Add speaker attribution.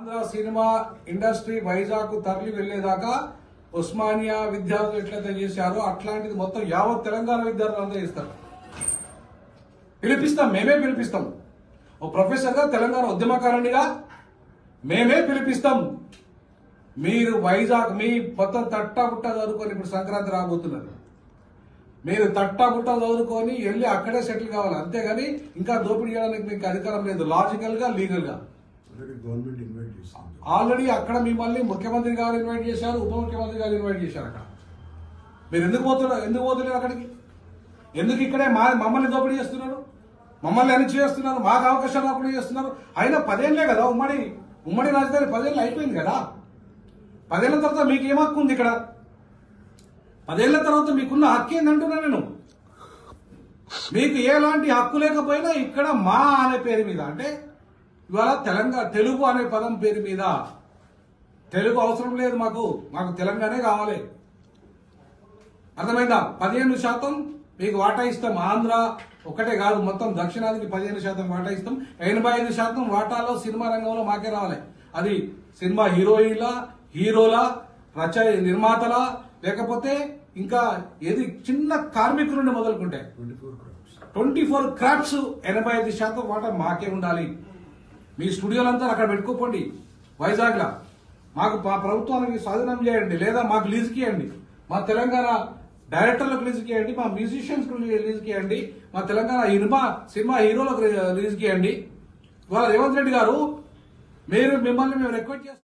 Speaker 1: Andhra cinema industry Vizag తరలి వెళ్లేదాకా ఉస్మానియా విద్యార్థులు ఎట్లయితే చేశారో అట్లాంటిది మొత్తం యావత్ తెలంగాణ విద్యార్థులు అంతా చేస్తారు. పిలిపిస్తాం, మేమే పిలిపిస్తాం. ఓ ప్రొఫెసర్ గా తెలంగాణ ఉద్యమకారునిగా మేమే పిలిపిస్తాం. మీరు వైజాగ్ మీ మొత్తం తట్టాబుట్ట చదువుకొని ఇప్పుడు సంక్రాంతి రాబోతున్నారు. మీరు తట్టాబుట్ట చదువుకొని వెళ్ళి అక్కడే సెటిల్ కావాలి, అంతేగాని ఇంకా దోపిడీ చేయడానికి మీకు అధికారం లేదు. లాజికల్ గా, లీగల్ గా ఆల్రెడీ అక్కడ మిమ్మల్ని ముఖ్యమంత్రి గారు ఇన్వైట్ చేశారు, ఉప ముఖ్యమంత్రి గారు ఇన్వైట్ చేశారు. అక్కడ మీరు ఎందుకు పోతున్నారు అక్కడికి? ఎందుకు ఇక్కడే మమ్మల్ని దోపిడీ చేస్తున్నారు, మమ్మల్ని అన్ని చేస్తున్నారు, మాకు అవకాశాలు అప్పుడు చేస్తున్నారు. అయినా 10 ఏళ్లే కదా, ఉమ్మడి రాజధాని 10 ఏళ్ళు అయిపోయింది కదా. 10 ఏళ్ల తర్వాత మీకు ఏం హక్కు ఉంది ఇక్కడ? 10 ఏళ్ల తర్వాత మీకున్న హక్కు ఏందంటున్నా నేను. మీకు ఎలాంటి హక్కు లేకపోయినా ఇక్కడ మా అనే పేరు మీద, అంటే ఇవాళ తెలుగు అనే పదం పేరు మీద, తెలుగు అవసరం లేదు మాకు తెలంగాణే కావాలి. అర్థమైందా? 15% మీకు వాటా ఇస్తాం. ఆంధ్ర ఒకటే కాదు, మొత్తం దక్షిణాదికి 15% వాటా ఇస్తాం. 85% వాటాలో సినిమా రంగంలో మాకే రావాలి. అది సినిమా హీరోల నిర్మాతల, లేకపోతే ఇంకా ఏది చిన్న కార్మికుల నుండి మొదలుకుంటే 24 క్రాఫ్ట్స్ 85% వాటా మాకే ఉండాలి. మీ స్టూడియోలంతా అక్కడ పెట్టుకోపోండి వైజాగ్ లా. మాకు మా ప్రభుత్వానికి స్వాధీనం చేయండి, లేదా మాకు లీజుకి ఇవ్వండి. మా తెలంగాణ డైరెక్టర్లకు లీజుకి ఇవ్వండి, మా మ్యూజిషియన్స్ లీజుకి ఇవ్వండి, మా తెలంగాణ సినిమా హీరోలకు లీజుకి ఇవ్వండి. ఇవాళ రేవంత్ రెడ్డి గారు మిమ్మల్ని మేము రిక్వెస్ట్ చేస్తాం.